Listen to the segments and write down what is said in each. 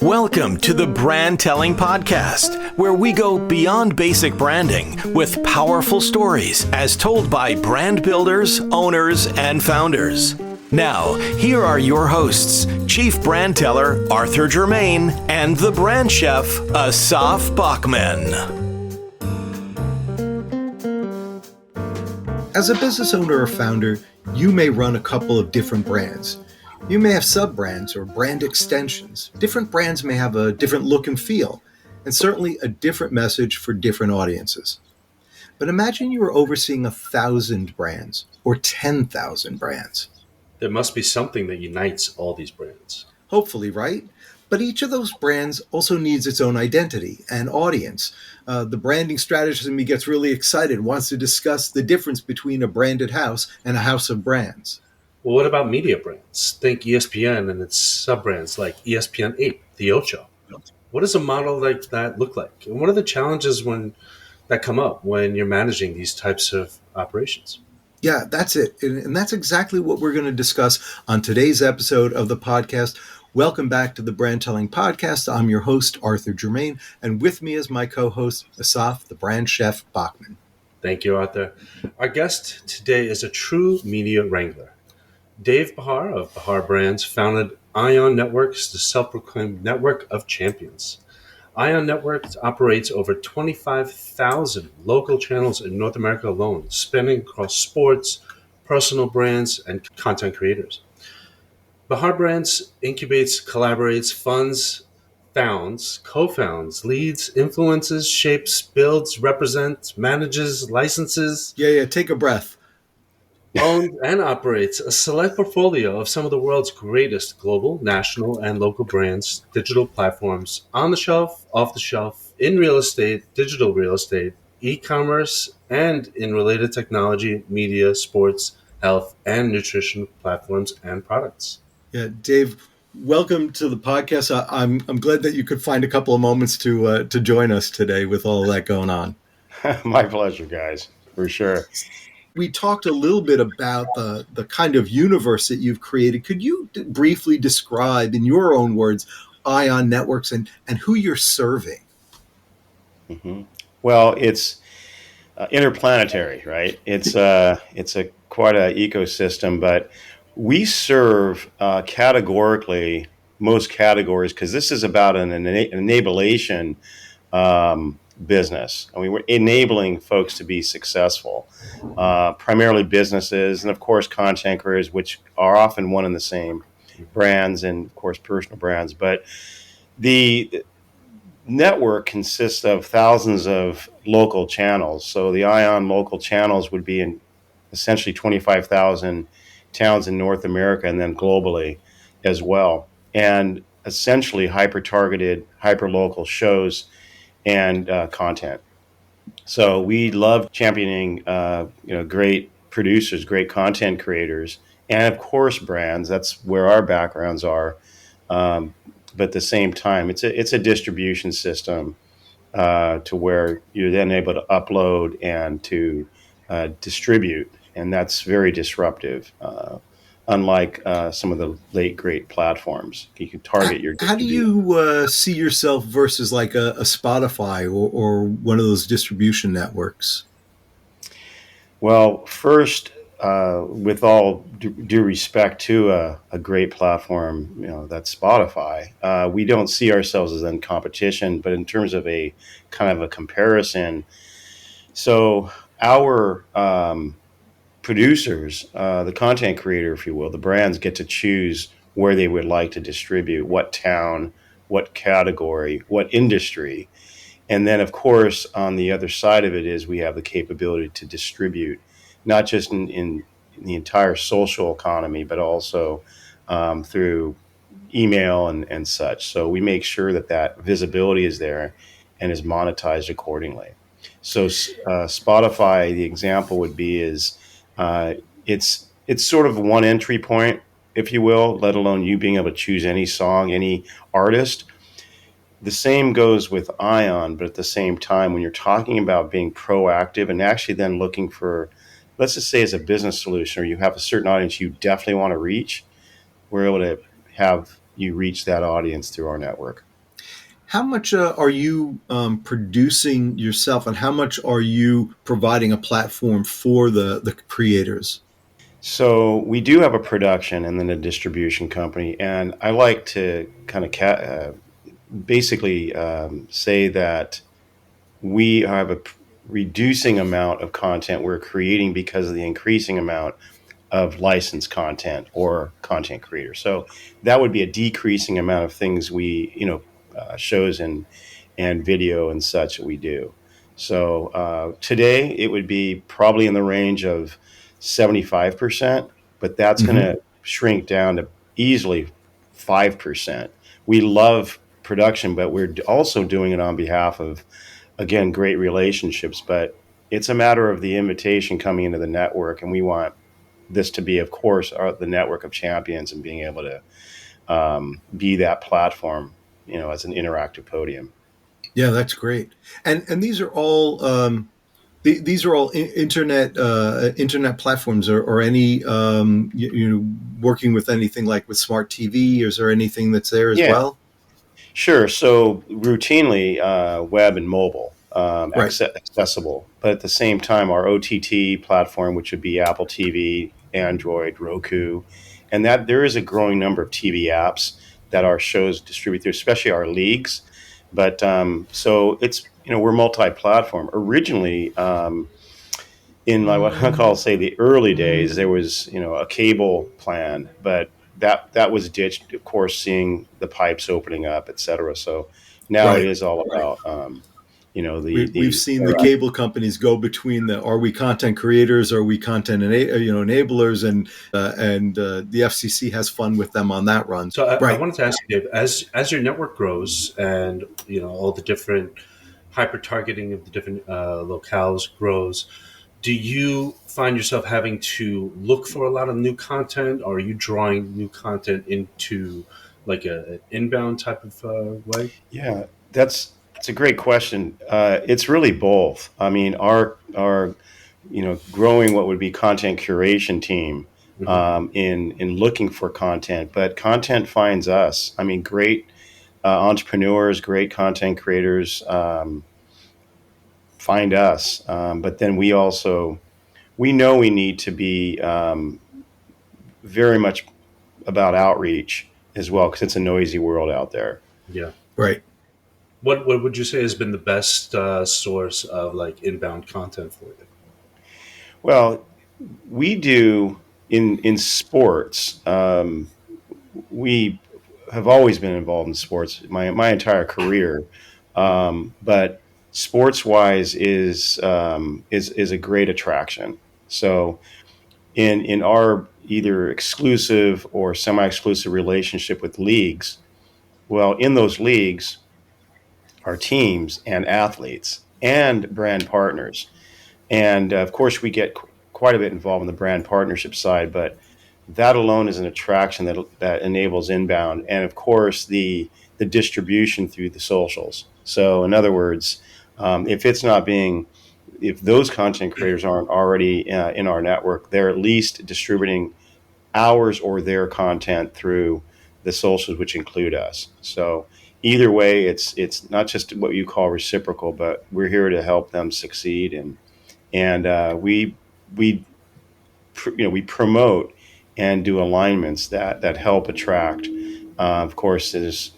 Welcome to the Brandtelling Podcast, where we go beyond basic branding with powerful stories as told by brand builders, owners, and founders. Now, here are your hosts, Chief Brand Teller Arthur Germain and the Brand Chef Asaf Bachman. As a business owner or founder, you may run a couple of different brands. You may have sub-brands or brand extensions. Different brands may have a different look and feel, and certainly a different message for different audiences. But imagine you were overseeing 1,000 brands or 10,000 brands. There must be something that unites all these brands. Hopefully, right? But each of those brands also needs its own identity and audience. The branding strategist in me gets really excited, wants to discuss the difference between a branded house and a house of brands. Well, what about media brands? Think ESPN and its sub-brands like ESPN 8, The Ocho. What does a model like that look like? And what are the challenges that come up when you're managing these types of operations? Yeah, that's it. And that's exactly what we're going to discuss on today's episode of the podcast. Welcome back to the Brandtelling Podcast. I'm your host, Arthur Germain, and with me is my co-host, Asaf, the Brand Chef Bachman. Thank you, Arthur. Our guest today is a true media wrangler. Dave Behar of Behar Brands founded Ion Networks, the self-proclaimed network of champions. Ion Networks operates over 25,000 local channels in North America alone, spanning across sports, personal brands, and content creators. Behar Brands incubates, collaborates, funds, founds, co-founds, leads, influences, shapes, builds, represents, manages, licenses. Yeah, take a breath. Owns and operates a select portfolio of some of the world's greatest global, national, and local brands, digital platforms, on the shelf, off the shelf, in real estate, digital real estate, e-commerce, and in related technology, media, sports, health, and nutrition platforms and products. Yeah, Dave, welcome to the podcast. I'm glad that you could find a couple of moments to join us today with all of that going on. My pleasure, guys, for sure. We talked a little bit about the kind of universe that you've created. Could you briefly describe, in your own words, Ion Networks and who you're serving? Mm-hmm. Well, it's interplanetary, right? It's a quite an ecosystem, but we serve categorically most categories because this is about an enablation business. I mean, we're enabling folks to be successful, primarily businesses and, of course, content creators, which are often one and the same, brands and, of course, personal brands. But the network consists of thousands of local channels. So the Ion local channels would be in essentially 25,000 towns in North America and then globally as well. And essentially hyper-targeted, hyper-local shows and content. So we love championing, great producers, great content creators, and of course brands. That's where our backgrounds are. But at the same time, it's a distribution system to where you're then able to upload and to distribute, and that's very disruptive. Unlike some of the late great platforms, you can target your How do you see yourself versus like a Spotify or one of those distribution networks? Well, first, with all due respect to a great platform, that's Spotify, we don't see ourselves as in competition, but in terms of a kind of a comparison. So our producers, the content creator, if you will, the brands get to choose where they would like to distribute, what town, what category, what industry. And then, of course, on the other side of it is we have the capability to distribute, not just in the entire social economy, but also through email and such. So we make sure that visibility is there and is monetized accordingly. So Spotify, the example would be is it's sort of one entry point, if you will, let alone you being able to choose any song, any artist. The same goes with Ion, but at the same time, when you're talking about being proactive and actually then looking for, let's just say as a business solution, or you have a certain audience you definitely want to reach, we're able to have you reach that audience through our network. How much are you producing yourself, and how much are you providing a platform for the creators? So we do have a production and then a distribution company, and I like to kind of basically say that we have a reducing amount of content we're creating because of the increasing amount of licensed content or content creators. So that would be a decreasing amount of things we, shows and video and such that we do. So today it would be probably in the range of 75%, but that's going Mm-hmm. to shrink down to easily 5%. We love production, but we're also doing it on behalf of, again, great relationships. But it's a matter of the invitation coming into the network, and we want this to be, of course, the network of champions and being able to be that platform, as an interactive podium. Yeah, that's great. And these are all these are all internet platforms, or any working with anything like with smart TV. Is there anything that's there as Yeah, well? sure. So routinely, web and mobile, Right. accessible, but at the same time, our OTT platform, which would be Apple TV, Android, Roku, and that there is a growing number of TV apps that our shows distribute through, especially our leagues. But so it's we're multi-platform. Originally, in like what I call say the early days, there was a cable plan, but that was ditched. Of course, seeing the pipes opening up, et cetera. So now it Right. is all about We've the seen the cable companies go between the are we content creators, are we content enablers, and the FCC has fun with them on that run. So I Right. wanted to ask you, Dave, as your network grows and all the different hyper targeting of the different locales grows, do you find yourself having to look for a lot of new content, or are you drawing new content into like an inbound type of way? Yeah, that's a great question. It's really both. I mean, our growing what would be content curation team Hmm. in looking for content, but content finds us. I mean, great entrepreneurs, great content creators find us, but then we know we need to be very much about outreach as well because it's a noisy world out there. Yeah. Right. What would you say has been the best source of like inbound content for you? Well, we do in sports. We have always been involved in sports my entire career, but sports wise is a great attraction. So in our either exclusive or semi-exclusive relationship with leagues, well, in those leagues are teams and athletes and brand partners. And of course, we get quite a bit involved in the brand partnership side, but that alone is an attraction that enables inbound. And of course, the distribution through the socials. So, in other words, if it's not being, if those content creators aren't already in our network, they're at least distributing ours or their content through the socials, which include us. So either way, it's not just what you call reciprocal, but we're here to help them succeed, and we promote and do alignments that help attract. Of course, it's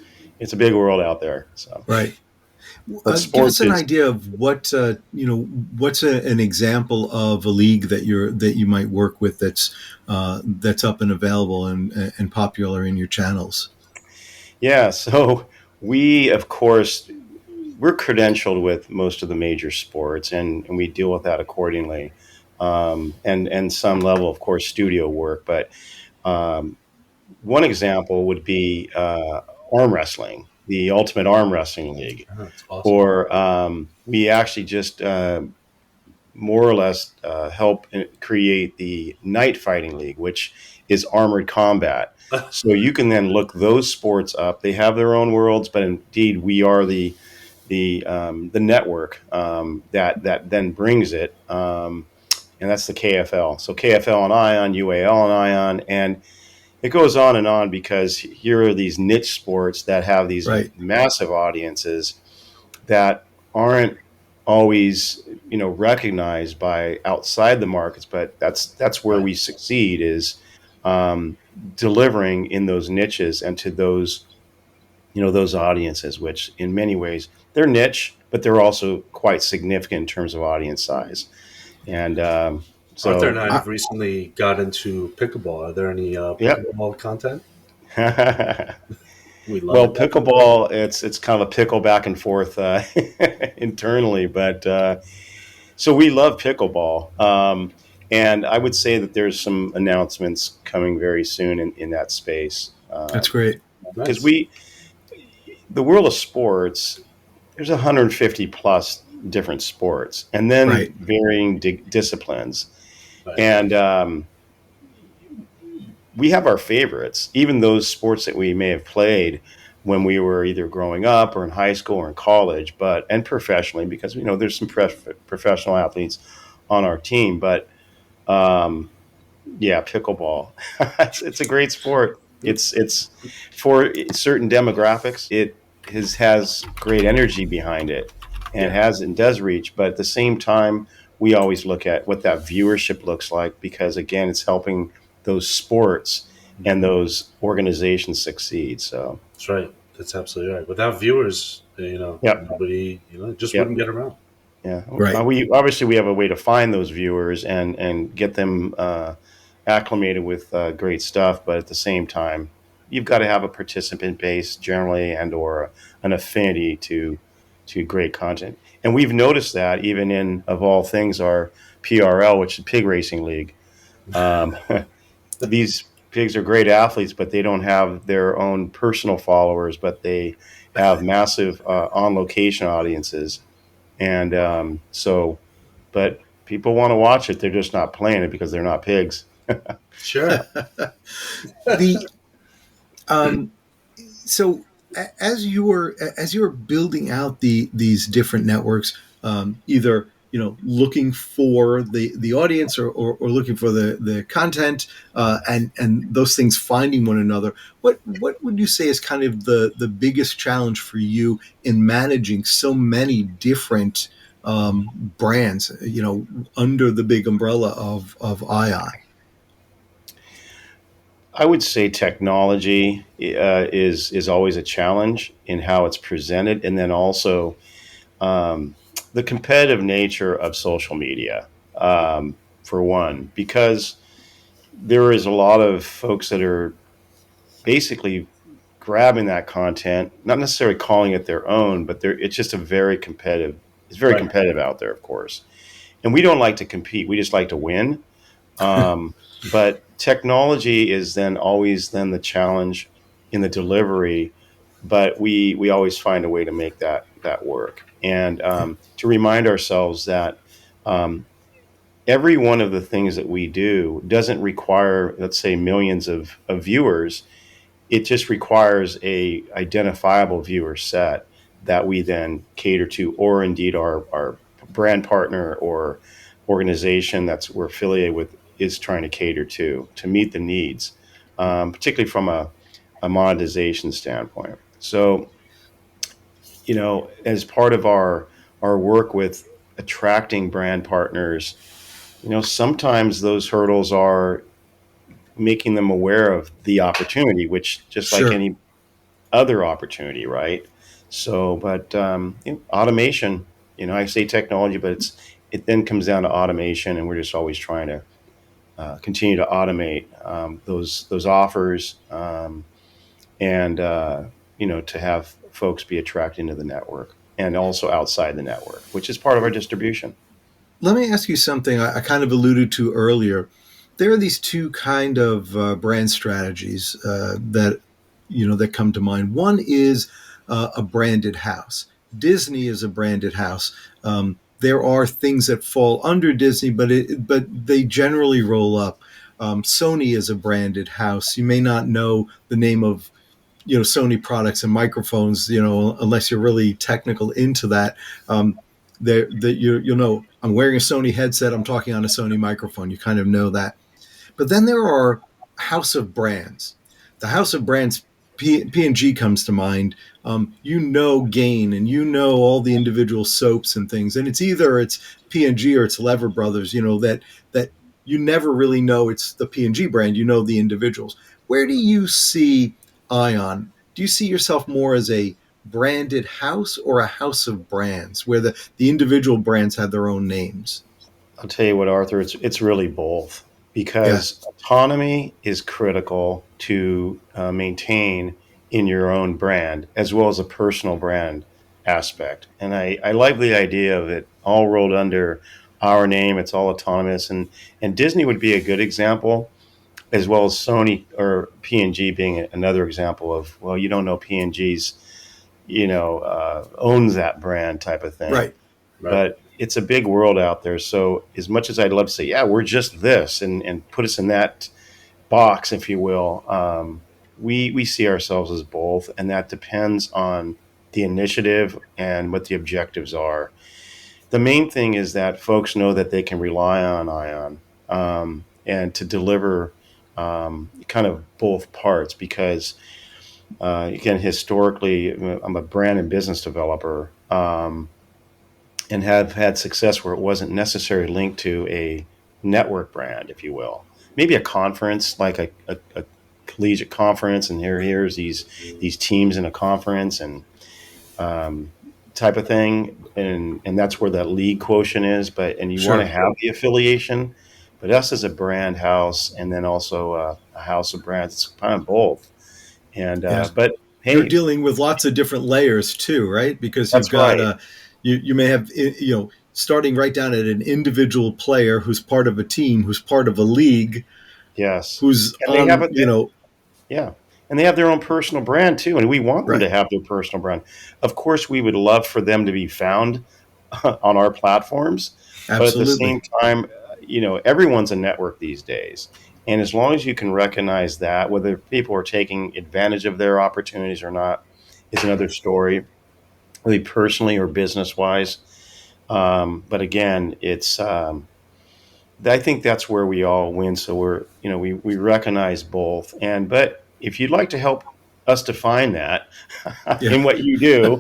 a big world out there. So, Right. but Give us sports an is idea of what's an example of a league that you might work with that's up and available and popular in your channels. yeah. So we of course we're credentialed with most of the major sports, and we deal with that accordingly. And some level, of course, studio work. But um, one example would be arm wrestling, the Ultimate Arm Wrestling League, Oh, that's awesome. or we actually just more or less help create the Night Fighting League, which is armored combat. So you can then look those sports up. They have their own worlds, but indeed we are the network that then brings it, and that's the KFL. So KFL and Ion, UAL and Ion, and it goes on because here are these niche sports that have these Right. massive audiences that aren't always, recognized by outside the markets, but that's where Right. we succeed is delivering in those niches and to those, those audiences, which in many ways they're niche, but they're also quite significant in terms of audience size. And Arthur and so, I have recently got into pickleball. Are there any yep. pickleball content? We love Well, it. pickleball, it's kind of a pickle back and forth internally, but so we love pickleball. And I would say that there's some announcements coming very soon in that space. That's great. Because Nice. the world of sports, there's 150 plus different sports, and then Right. varying disciplines. Right. And we have our favorites, even those sports that we may have played when we were either growing up or in high school or in college, and professionally, because there's some professional athletes on our team. But yeah, pickleball, it's a great sport. It's for certain demographics. It has great energy behind it, and Yeah. does reach. But at the same time, we always look at what that viewership looks like, because again, it's helping those sports and those organizations succeed. So, That's right. That's absolutely right. Without viewers, yep, nobody, just yep, wouldn't get around. yeah. Right. We have a way to find those viewers and get them acclimated with great stuff, but at the same time, you've got to have a participant base generally, and or an affinity to great content. And we've noticed that even in, of all things, our PRL, which is Pig Racing League. These pigs are great athletes, but they don't have their own personal followers, but they have massive on location audiences. And but people want to watch it. They're just not playing it because they're not pigs. Sure. The so as you're building out these different networks, either looking for the audience, or looking for the content, and those things finding one another, what would you say is kind of the biggest challenge for you in managing so many different brands, under the big umbrella of II? I would say technology is always a challenge in how it's presented, and then also the competitive nature of social media, for one, because there is a lot of folks that are basically grabbing that content, not necessarily calling it their own, but it's just a very competitive. It's very Right. competitive out there, of course, and we don't like to compete. We just like to win. But technology is then always the challenge in the delivery, but we always find a way to make that work, and to remind ourselves that every one of the things that we do doesn't require, let's say, millions of viewers. It just requires a identifiable viewer set that we then cater to, or indeed our brand partner or organization that's we're affiliated with is trying to cater to meet the needs, particularly from a monetization standpoint. So, as part of our work with attracting brand partners, sometimes those hurdles are making them aware of the opportunity, which just like Sure. any other opportunity, right? So, but automation, I say technology, but it then comes down to automation, and we're just always trying to continue to automate those offers, and to have folks be attracted into the network and also outside the network, which is part of our distribution. Let me ask you something I kind of alluded to earlier. There are these two kind of brand strategies that come to mind. One is a branded house. Disney is a branded house. There are things that fall under Disney, but they generally roll up. Sony is a branded house. You may not know the name of Sony products and microphones, unless you're really technical into that. You'll know I'm wearing a Sony headset. I'm talking on a Sony microphone. You kind of know that. But then there are house of brands. The house of brands, P&G comes to mind. Gain, and all the individual soaps and things, and it's P&G or it's Lever Brothers. That you never really know it's the P&G brand. The individuals. Where do you see Ion? Do you see yourself more as a branded house or a house of brands, where the individual brands have their own names? I'll tell you what, Arthur, it's really both, because autonomy is critical to maintain in your own brand, as well as a personal brand aspect. And I like the idea of it all rolled under our name. It's all autonomous. And Disney would be a good example, as well as Sony or P&G being another example of, well, you don't know P&G's, owns that brand type of thing. Right. But it's a big world out there. So as much as I'd love to say, yeah, we're just this and put us in that box, if you will, we see ourselves as both. And that depends on the initiative and what the objectives are. The main thing is that folks know that they can rely on Ion and to deliver kind of both parts, because again, historically, I'm a brand and business developer, and have had success where it wasn't necessarily linked to a network brand, if you will. Maybe a conference, like a collegiate conference, and here's these teams in a conference and type of thing, and that's where that league quotient is. And you want to have the affiliation, but us as a brand house, and then also a house of brands, it's kind of both. And but hey, you're dealing with lots of different layers too, right? Because you've got you may have starting right down at an individual player who's part of a team, who's part of a league, who's yeah, and they have their own personal brand too, and we want them to have their personal brand. Of course, we would love for them to be found on our platforms, but at the same time, everyone's a network these days. And as long as you can recognize that, whether people are taking advantage of their opportunities or not is another story, really personally or business-wise. But again, it's I think that's where we all win. So we recognize both. But if you'd like to help us define that in what you do,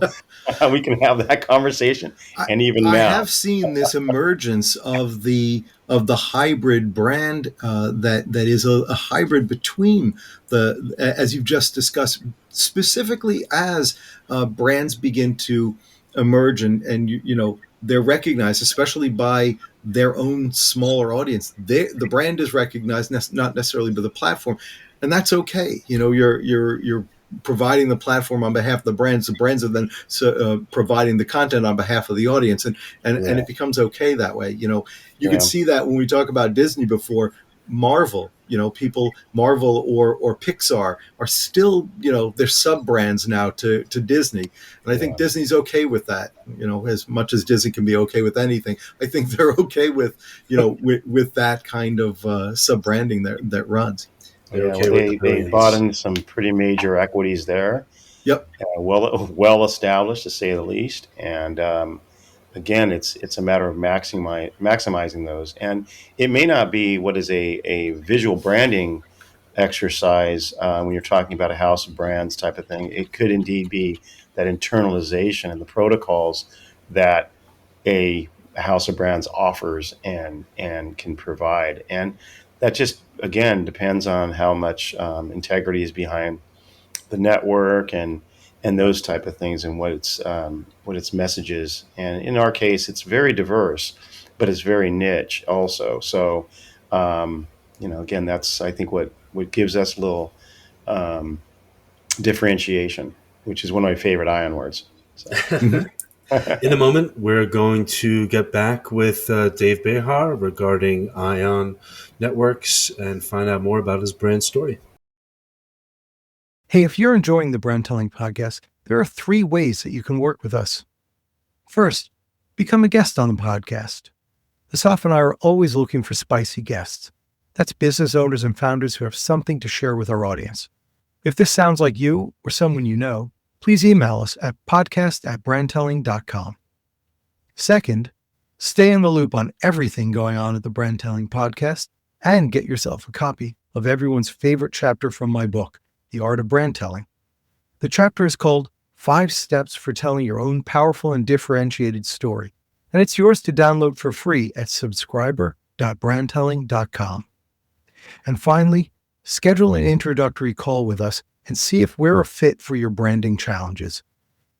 we can have that conversation. And even now, I have seen this emergence of the hybrid brand that is a hybrid between as you've just discussed, specifically as brands begin to emerge and they're recognized, especially by their own smaller audience. The brand is recognized, not necessarily by the platform, and that's okay. You're providing the platform on behalf of the brands. The brands are then providing the content on behalf of the audience, and it becomes okay that way. You could see that when we talk about Disney before. Marvel, Marvel or Pixar are still, they're sub brands now to Disney. And I think Disney's okay with that, as much as Disney can be okay with anything. I think they're okay with, with that kind of sub branding that runs. They bought in some pretty major equities there. Yep. Well established, to say the least. And, again, it's a matter of maximizing those, and it may not be what is a visual branding exercise when you're talking about a house of brands type of thing. It could indeed be that internalization and the protocols that a house of brands offers and can provide, and that just again depends on how much integrity is behind the network and those type of things, and what its message is. And in our case, it's very diverse, but it's very niche also. So, again, that's, I think, what gives us a little differentiation, which is one of my favorite Ion words. So. In a moment, we're going to get back with Dave Behar regarding Ion Networks and find out more about his brand story. Hey, if you're enjoying the Brandtelling Podcast, there are 3 ways that you can work with us. First, become a guest on the podcast. Asaf and I are always looking for spicy guests. That's business owners and founders who have something to share with our audience. If this sounds like you or someone you know, please email us at podcast@brandtelling.com. Second, stay in the loop on everything going on at the Brandtelling Podcast and get yourself a copy of everyone's favorite chapter from my book, The Art of Brandtelling. The chapter is called 5 Steps for Telling Your Own Powerful and Differentiated Story, and it's yours to download for free at subscriber.brandtelling.com. And finally, schedule an introductory call with us and see if we're a fit for your branding challenges.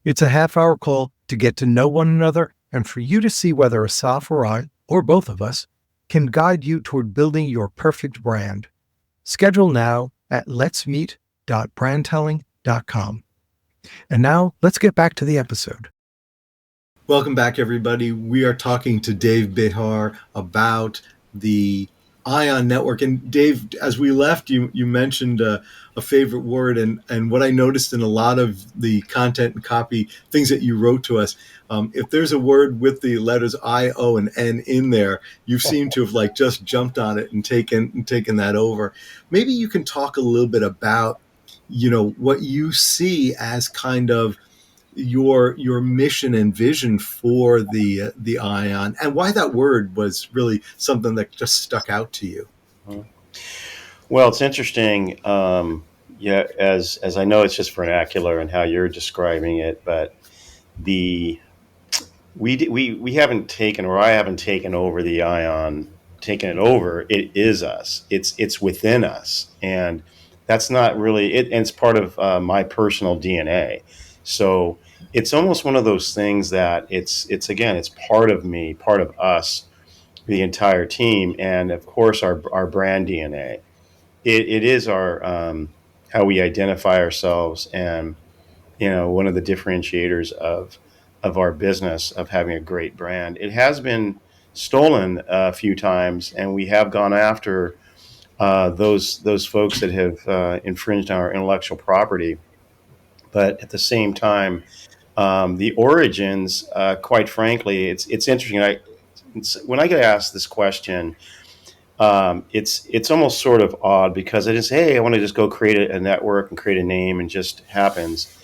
It's a half-hour call to get to know one another and for you to see whether Asaf or I, or both of us, can guide you toward building your perfect brand. Schedule now at letsmeet.brandtelling.com. And now, let's get back to the episode. Welcome back, everybody. We are talking to Dave Behar about the ION network. And Dave, as we left, you mentioned a favorite word, and what I noticed in a lot of the content and copy, things that you wrote to us, if there's a word with the letters I, O, and N in there, you seem to have just jumped on it and taken that over. Maybe you can talk a little bit about, what you see as kind of your mission and vision for the ION, and why that word was really something that just stuck out to you. Well, it's interesting. As I know, it's just vernacular and how you're describing it, but we haven't taken, or I haven't taken over the ION, taken it over. It is us. It's within us, and that's not really it. And it's part of my personal DNA. So it's almost one of those things that it's part of me, part of us, the entire team, and of course our brand DNA. It is our how we identify ourselves, and one of the differentiators of our business, of having a great brand. It has been stolen a few times, and we have gone after those folks that have infringed on our intellectual property. But at the same time, the origins, quite frankly, it's interesting. When I get asked this question, it's almost sort of odd, because I just say, hey, I want to just go create a network and create a name, and just happens.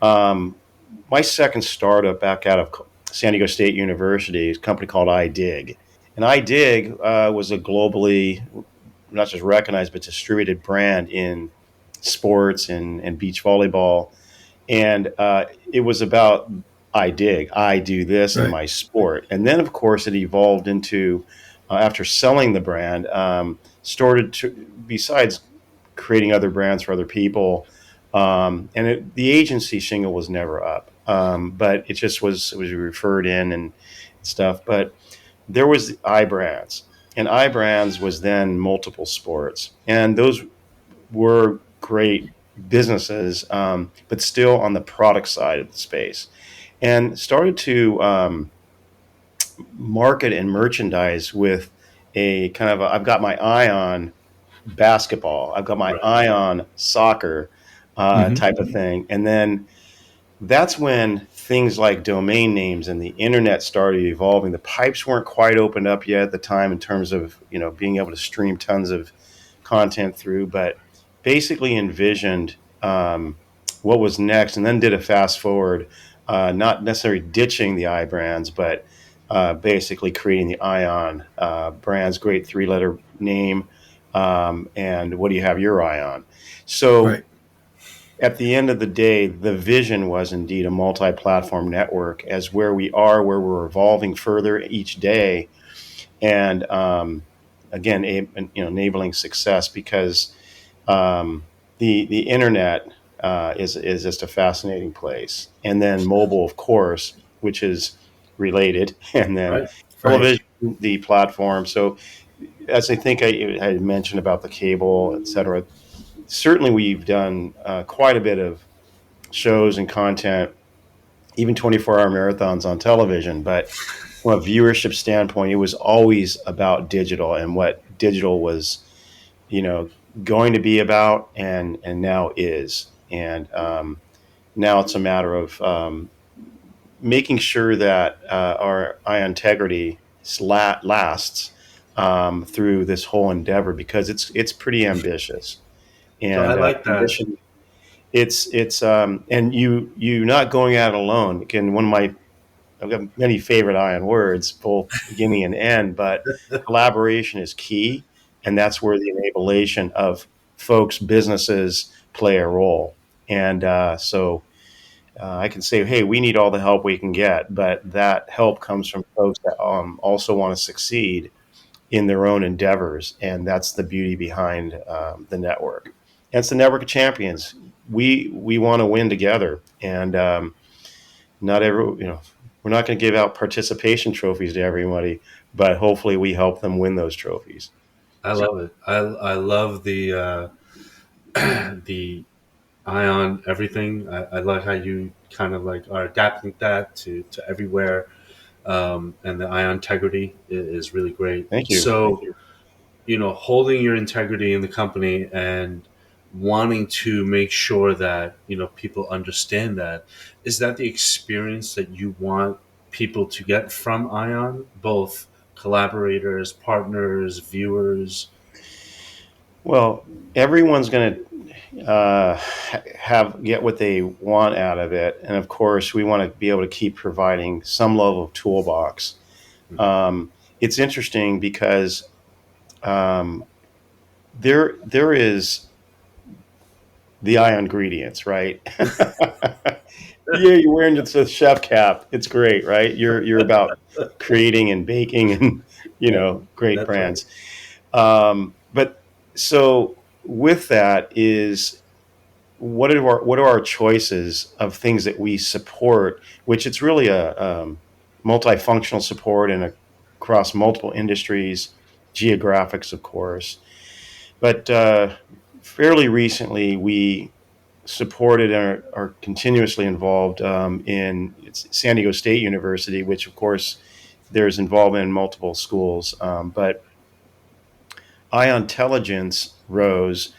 My second startup back out of San Diego State University is a company called iDig. And iDig was a globally, not just recognized, but distributed brand in sports and beach volleyball. And it was about I do this in my sport. And then, of course, it evolved into, after selling the brand, started to, besides creating other brands for other people, the agency shingle was never up, but it just was referred in and stuff. But there was iBrands, and iBrands was then multiple sports, and those were great businesses, but still on the product side of the space, and started to market and merchandise with a kind of I've got my eye on basketball, I've got my eye on soccer type of thing. And then that's when things like domain names and the internet started evolving. The pipes weren't quite opened up yet at the time in terms of being able to stream tons of content through, but basically envisioned what was next, and then did a fast forward, not necessarily ditching the iBrands, but basically creating the ION brands, great 3-letter name, and what do you have your eye on? So at the end of the day, the vision was indeed a multi-platform network, as where we are, where we're evolving further each day, and again, enabling success, because the internet is just a fascinating place, and then mobile, of course, which is related, and then television, the platform. So, as I think I had mentioned about the cable, et cetera, certainly we've done quite a bit of shows and content, even 24-hour marathons on television. But from a viewership standpoint, it was always about digital, and what digital was, going to be about, and now is. And now it's a matter of making sure that our integrity lasts through this whole endeavor, because it's pretty ambitious. And So I like that. It's and you not going at it alone. Again, I've got many favorite ION words, both beginning and end, but collaboration is key. And that's where the enablement of folks, businesses play a role. And I can say, hey, we need all the help we can get, but that help comes from folks that also want to succeed in their own endeavors, and that's the beauty behind the network. And it's the network of champions. We want to win together, and not every we're not going to give out participation trophies to everybody, but hopefully we help them win those trophies. I love it. I love the the ion everything. I like how you kind of like are adapting that to everywhere, and the ion integrity is really great. Thank you. So, Thank you. Holding your integrity in the company and wanting to make sure that people understand that, is that the experience that you want people to get from ion, both collaborators, partners, viewers? Well, everyone's going to get what they want out of it, and of course, we want to be able to keep providing some level of toolbox. It's interesting because there is the ion ingredients, right? Yeah, you're wearing the chef cap. It's great, right? You're about creating and baking and great brands. Right. But so with that is what are our choices of things that we support? Which it's really a multifunctional support and across multiple industries, geographics, of course. But fairly recently, we supported and are continuously involved in San Diego State University, which, of course, there's involvement in multiple schools. But ion intelligence rose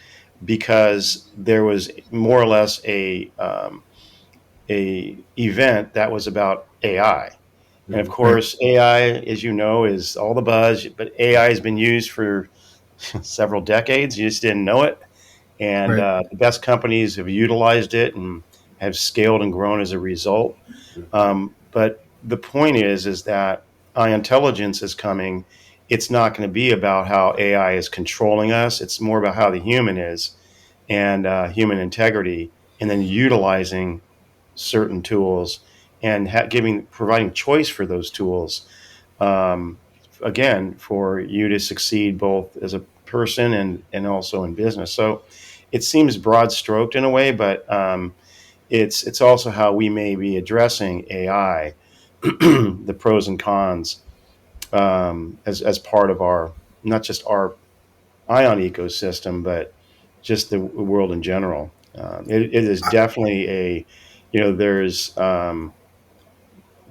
because there was more or less a event that was about AI. And of course, AI, as you know, is all the buzz, but AI has been used for several decades. You just didn't know it. And the best companies have utilized it and have scaled and grown as a result. But the point is that ion intelligence is coming. It's not going to be about how AI is controlling us. It's more about how the human is and human integrity, and then utilizing certain tools and providing choice for those tools. Again, for you to succeed both as a person and also in business. So it seems broad stroked in a way, but it's also how we may be addressing AI, the pros and cons, as part of our, not just our ion ecosystem, but just the world in general. It is definitely there's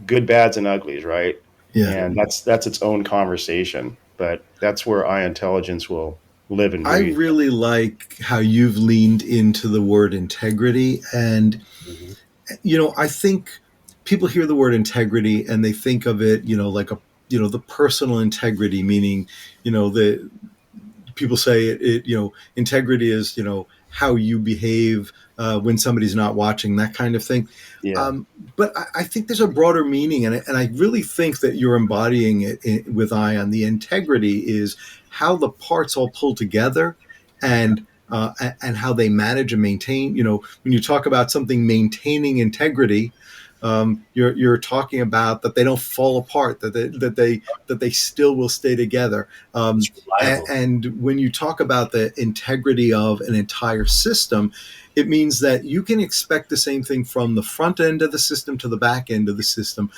good, bads, and uglies, right? Yeah. And that's its own conversation. But that's where ion intelligence will live and I breathe. really like how you've leaned into the word integrity. And, I think people hear the word integrity and they think of it, like the personal integrity, meaning, the people say integrity is, how you behave when somebody's not watching, that kind of thing. Yeah. But I think there's a broader meaning, and I really think that you're embodying it with Ion. The integrity is how the parts all pull together, and how they manage and maintain. When you talk about something maintaining integrity, you're talking about that they don't fall apart, that they still will stay together. And when you talk about the integrity of an entire system, it means that you can expect the same thing from the front end of the system to the back end of the system.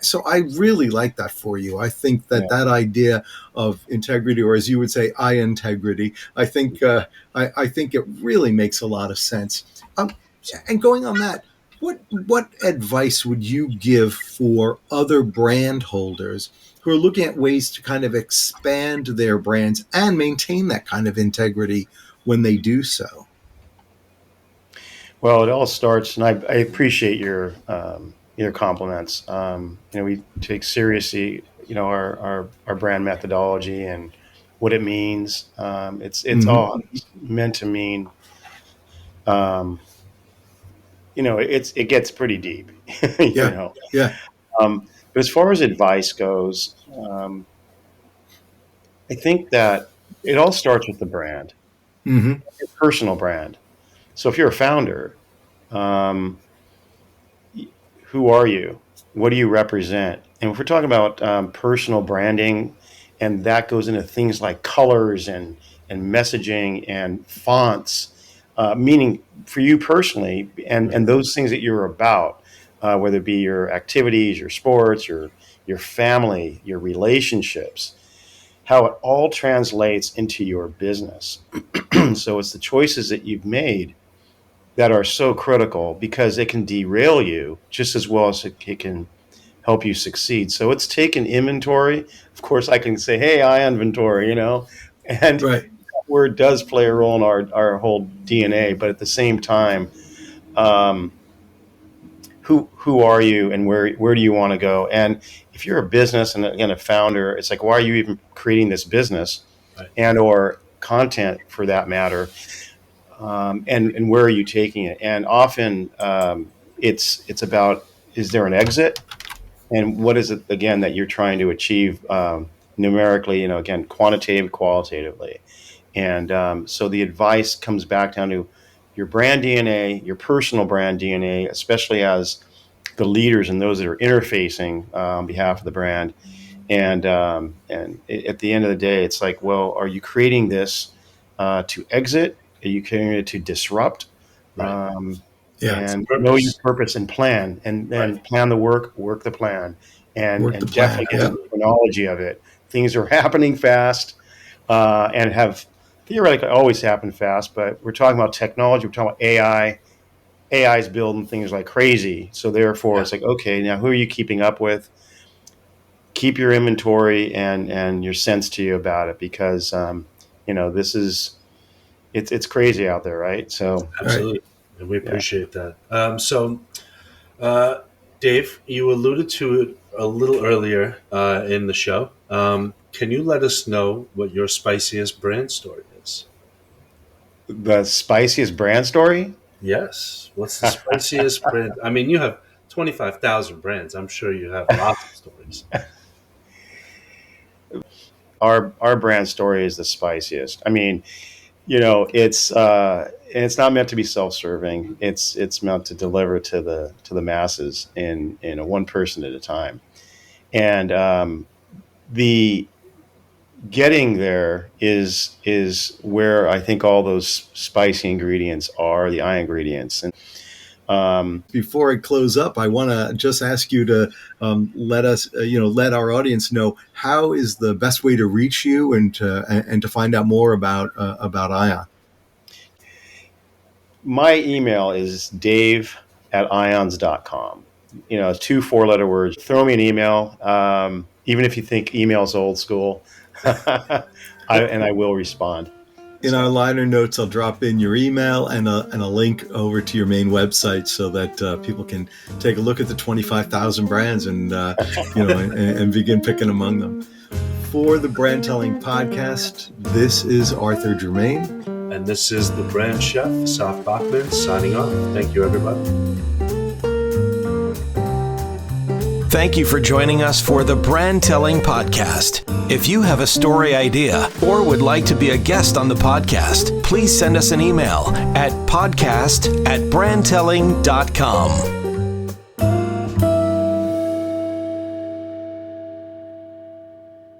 So I really like that for you. I think that idea of integrity, or as you would say, integrity, I think it really makes a lot of sense. And going on that, what advice would you give for other brand holders who are looking at ways to kind of expand their brands and maintain that kind of integrity when they do so? Well, it all starts, and I appreciate your compliments. We take seriously, our brand methodology and what it means. It's all meant to mean. It gets pretty deep. Yeah. But as far as advice goes, I think that it all starts with the brand, Mm-hmm. your personal brand. So if you're a founder, who are you? What do you represent? And if we're talking about personal branding, and that goes into things like colors and messaging and fonts, meaning for you personally, and those things that you're about, whether it be your activities, your sports, your family, your relationships, how it all translates into your business. So it's the choices that you've made that are so critical because it can derail you just as well as it can help you succeed. So it's taken inventory. Of course, I can say, hey, I inventory, and Right. that word does play a role in our whole DNA. But at the same time, who are you and where do you want to go? And if you're a business and again a founder, it's like, why are you even creating this business Right. and or content for that matter? And where are you taking it? And often it's about, is there an exit? And what is it, again, that you're trying to achieve numerically, again, quantitative, qualitatively. And so the advice comes back down to your brand DNA, your personal brand DNA, especially as the leaders and those that are interfacing on behalf of the brand. And at the end of the day, it's like, well, are you creating this to exit? Are you creating it to disrupt? Right. And know your purpose and plan, and then plan the work the plan, and plan, definitely get the chronology of it. Things are happening fast, and have theoretically always happened fast, but we're talking about technology, we're talking about AI. AI is building things like crazy. So therefore, it's like, okay, now who are you keeping up with? Keep your inventory and your sense to you about it, because this is it's crazy out there, right? So Absolutely. And we appreciate that. Dave, you alluded to it a little earlier in the show. Can you let us know what your spiciest brand story is? The spiciest brand story? Yes. What's the spiciest brand? I mean, you have 25,000 brands. I'm sure you have lots of stories. Our brand story is the spiciest. I mean, it's it's not meant to be self-serving. It's meant to deliver to the masses in one person at a time. And the getting there is where I think all those spicy ingredients are, the I ingredients. And Before I close up, I want to just ask you to let us, let our audience know how is the best way to reach you and to find out more about Ion. My email is dave@ions.com. 2 4-letter words. Throw me an email, even if you think email's old school, and I will respond. In our liner notes, I'll drop in your email and a link over to your main website so that people can take a look at the 25,000 brands and and begin picking among them. For the Brandtelling Podcast, this is Arthur Germain. And this is the brand chef, Saf Bachman, signing off. Thank you, everybody. Thank you for joining us for the Brandtelling Podcast. If you have a story idea or would like to be a guest on the podcast, please send us an email at podcast@brandtelling.com.